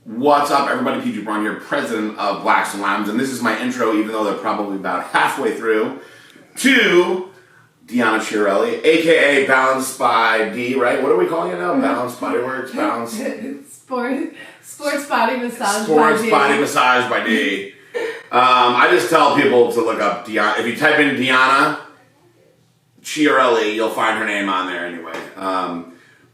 What's up, everybody? PG Braun here, president of Blackstone Labs, and this is my intro, even though they're probably about halfway through, to Deanna Chiarelli, aka Balanced by D, right? What are we calling it now? Balanced Body Works? Balanced Sports Body Massage Sports by D. Body Massage by D. I just tell people to look up Deanna. If you type in Deanna Chiarelli, you'll find her name on there anyway.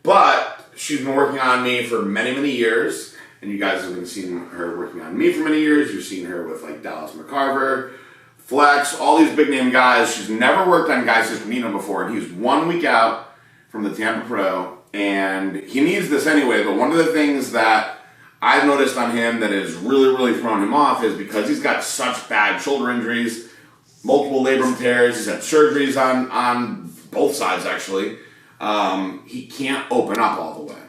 But she's been working on me for many, many years. And you guys have been seeing her working on me for many years. You've seen her with like Dallas McCarver, Flex, all these big name guys. She's never worked on Guy Cisternino before, and he's 1 week out from the Tampa Pro, and he needs this anyway. But one of the things that I've noticed on him that has really, really thrown him off is because he's got such bad shoulder injuries, multiple labrum tears. He's had surgeries on both sides actually. He can't open up all the way.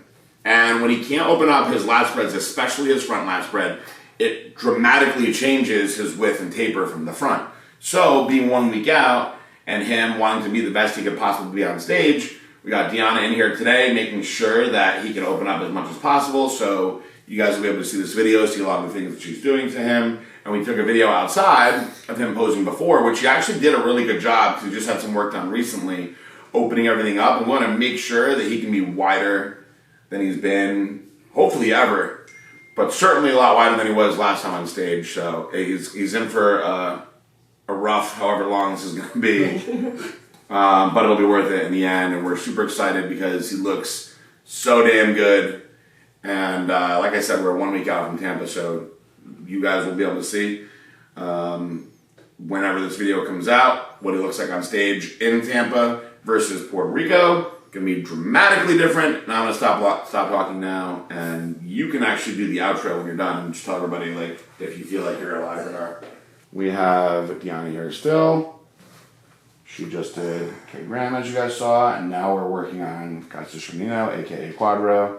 And when he can't open up his lat spreads, especially his front lat spread, it dramatically changes his width and taper from the front. So, being 1 week out and him wanting to be the best he could possibly be on stage, we got Deanna in here today making sure that he can open up as much as possible. So, you guys will be able to see this video, see a lot of the things that she's doing to him. And we took a video outside of him posing before, which he actually did a really good job because he just had some work done recently, opening everything up. And we want to make sure that he can be wider than he's been, hopefully ever, but certainly a lot wider than he was last time on stage. So he's in for a rough, however long this is going to be, but it'll be worth it in the end. And we're super excited because he looks so damn good. And like I said, we're 1 week out from Tampa, so you guys will be able to see whenever this video comes out what he looks like on stage in Tampa versus Puerto Rico. Gonna be dramatically different. Now I'm gonna stop talking now, and you can actually do the outro when you're done and just tell everybody like if you feel like you're alive or not. We have Deanna here still. She just did K Graham as you guys saw, and now we're working on Guy Cisternino, aka Quadro.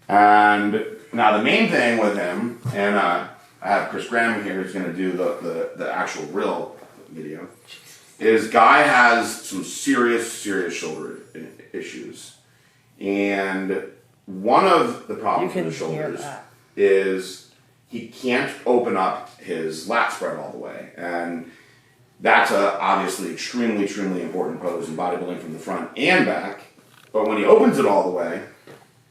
And now the main thing with him, and I have Chris Graham here who's gonna do the actual real video, is Guy has some serious shoulder issues. And one of the problems with the shoulders is he can't open up his lat spread all the way. And that's a obviously extremely important pose in bodybuilding from the front and back. But when he opens it all the way,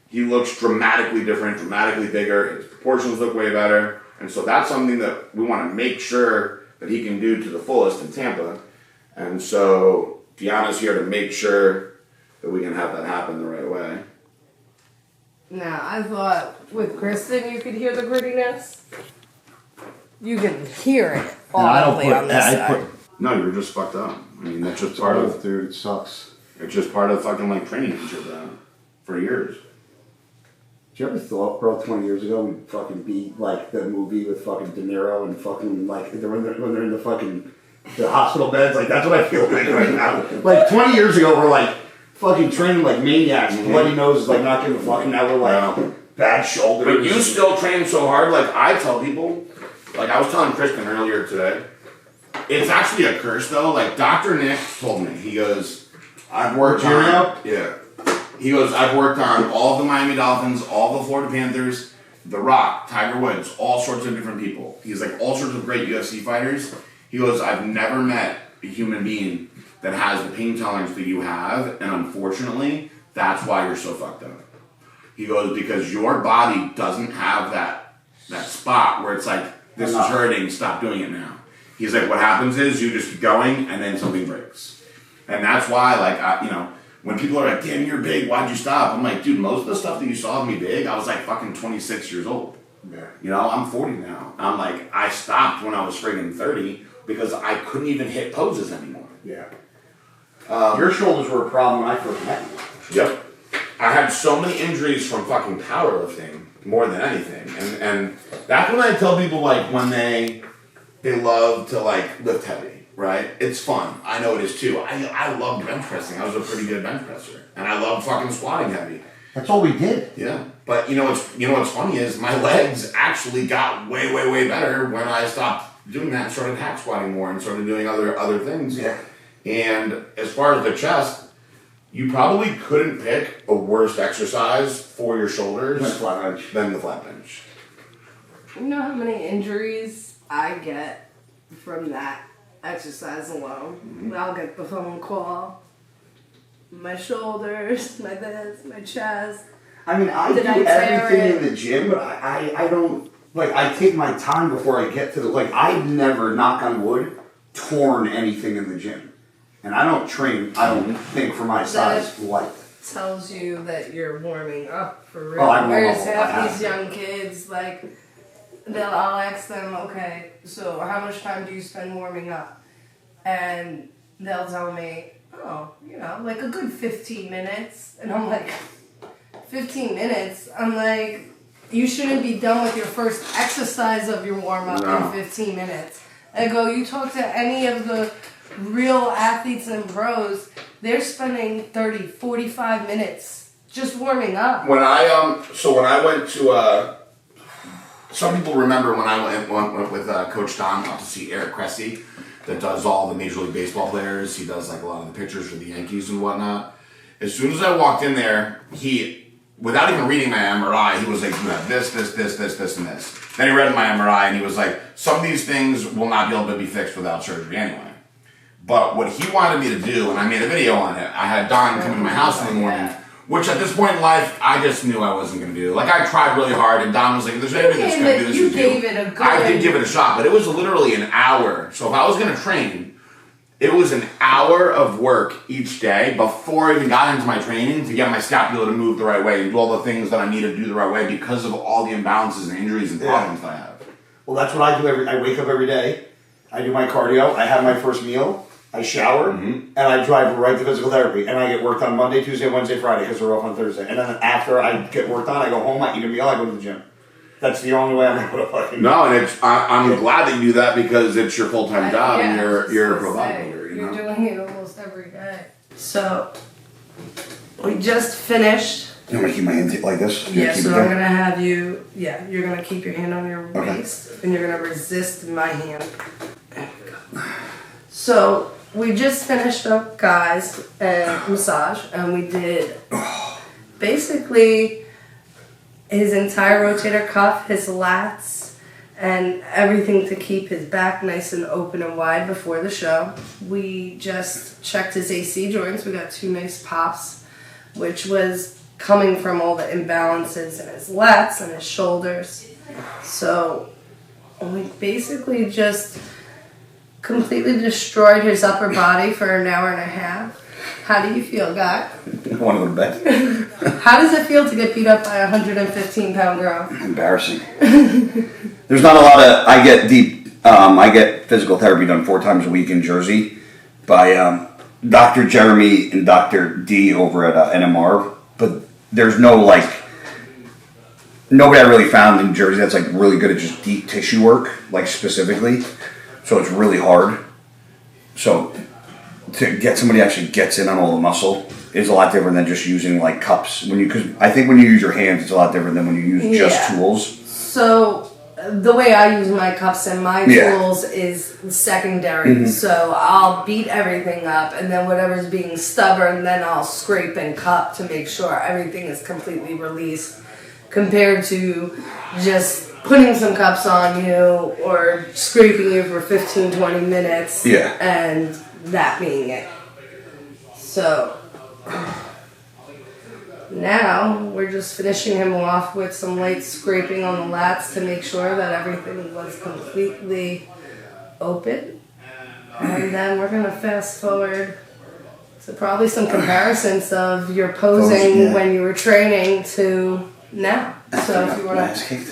he looks dramatically different, dramatically bigger. His proportions look way better. And so that's something that we want to make sure that he can do to the fullest in Tampa. And so Deanna's here to make sure that we can have that happen the right way. Now, I thought with Kristen you could hear the grittiness. You can hear it all the way on this side. No, you're just fucked up. I mean, that's just part of... Dude, it sucks. It's just part of fucking, like, training and shit for years. Did you ever thought, bro, 20 years ago we'd fucking be like the movie with fucking De Niro and fucking, like, when they're in the fucking... the hospital beds? Like, that's what I feel like right now. Like, 20 years ago, we're like... fucking training like maniacs, bloody noses, like not giving a fuck, and now we're like bad shoulders. But you still train so hard, like I tell people, like I was telling Kristen earlier today, it's actually a curse though. Like Dr. Nick told me, he goes, I've worked on, he goes, I've worked on all of the Miami Dolphins, all the Florida Panthers, The Rock, Tiger Woods, all sorts of different people. He's like all sorts of great UFC fighters. He goes, I've never met a human being that has the pain tolerance that you have, and unfortunately, that's why you're so fucked up. He goes, because your body doesn't have that spot where it's like, this is hurting, stop doing it now. He's like, what happens is you just keep going, and then something breaks. And that's why, like, when people are like, damn, you're big, why'd you stop? I'm like, dude, most of the stuff that you saw of me big, I was like fucking 26 years old. Yeah. You know, I'm 40 now. I'm like, I stopped when I was friggin' 30 because I couldn't even hit poses anymore. Yeah. Your shoulders were a problem when I first met you. Yep. I had so many injuries from fucking powerlifting more than anything. And that's when I tell people, like, when they love to, like, lift heavy, right? It's fun. I know it is too. I loved bench pressing. I was a pretty good bench presser. And I loved fucking squatting heavy. That's all we did. Yeah. But you know what's funny is my legs actually got way better when I stopped doing that and started hack squatting more and started doing other things. Yeah. And as far as the chest, you probably couldn't pick a worse exercise for your shoulders than the flat bench. You know how many injuries I get from that exercise alone? I'll get the phone call. My shoulders, my this, my chest. I mean, I do everything in the gym, but I don't, like, I take my time before I get to the, like, I've never, knock on wood, torn anything in the gym. And I don't train, I don't think, for my size light. Tells you that you're warming up for real. Oh, I warm Whereas up. half these young kids, like, I'll ask them, okay, so how much time do you spend warming up? And they'll tell me, oh, you know, like a good 15 minutes. And I'm like, 15 minutes? I'm like, you shouldn't be done with your first exercise of your warm-up in 15 minutes. I go, you talk to any of the real athletes and pros, they're spending 30, 45 minutes just warming up. When I went to, some people remember when I went with Coach Don out to see Eric Cressy, that does all the Major League Baseball players. He does like a lot of the pitchers for the Yankees and whatnot. As soon as I walked in there, he, without even reading my MRI, he was like, you have this, and this. Then he read my MRI and he was like, some of these things will not be able to be fixed without surgery anyway. But what he wanted me to do, and I made a video on it, I had Don come to my house in the morning, which at this point in life, I just knew I wasn't going to do. Like, I tried really hard, and Don was like, there's anything that's going to do this you gave it a good... I did give it a shot, but it was literally an hour. So if I was going to train, it was an hour of work each day before I even got into my training to get my scapula to move the right way and do all the things that I needed to do the right way because of all the imbalances and injuries and problems that I have. Well, that's what I do. I wake up every day, I do my cardio, I have my first meal, I shower, and I drive right to physical therapy. And I get worked on Monday, Tuesday, Wednesday, Friday because we're off on Thursday. And then after I get worked on, I go home, I eat a meal, I go to the gym. That's the only way I'm able to fucking... No, and I'm glad that you do that because it's your full-time job and you're a pro bodybuilder. You're doing it almost every day. So, we just finished. You want me to keep my hand like this? Yeah, so I'm going to have you... Yeah, you're going to keep your hand on your waist and you're going to resist my hand. There we go. So... We just finished up Guy's massage, and we did basically his entire rotator cuff, his lats, and everything to keep his back nice and open and wide before the show. We just checked his AC joints. We got 2 nice pops, which was coming from all the imbalances in his lats and his shoulders. So we basically just... completely destroyed his upper body for an hour and a half. How do you feel, Guy? I want to go to bed. How does it feel to get beat up by a 115-pound girl? Embarrassing. There's not a lot of... I get physical therapy done 4 times a week in Jersey by Dr. Jeremy and Dr. D over at NMR. But there's no, like... Nobody I really found in Jersey that's, like, really good at just deep tissue work, like, specifically. So it's really hard. So to get somebody who actually gets in on all the muscle is a lot different than just using like cups. Because I think when you use your hands, it's a lot different than when you use just tools. So the way I use my cups and my tools is secondary. So I'll beat everything up, and then whatever's being stubborn, then I'll scrape and cup to make sure everything is completely released, compared to just putting some cups on you or scraping you for 15-20 minutes and that being it. So now we're just finishing him off with some light scraping on the lats to make sure that everything was completely open. And then we're going to fast forward to probably some comparisons of your posing when you were training to now. So if you want to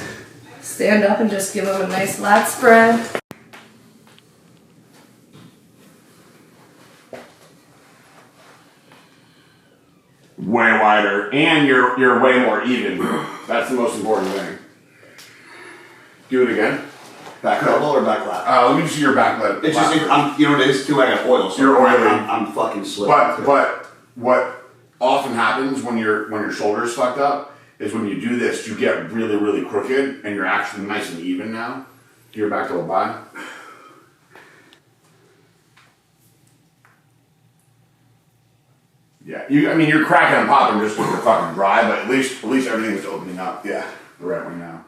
stand up and just give him a nice lat spread. Way wider, and you're way more even. That's the most important thing. Do it again. Back elbow or back lat? Let me see your back lat. It's just, you know what it is too? I got oil. So you're oily. I'm fucking slick. But what often happens when your shoulder's fucked up is when you do this, you get really, really crooked, and you're actually nice and even now. Do your back elbow by. Yeah, you're cracking and popping just because you're fucking dry, but at least everything's opening up. Yeah, the right way now.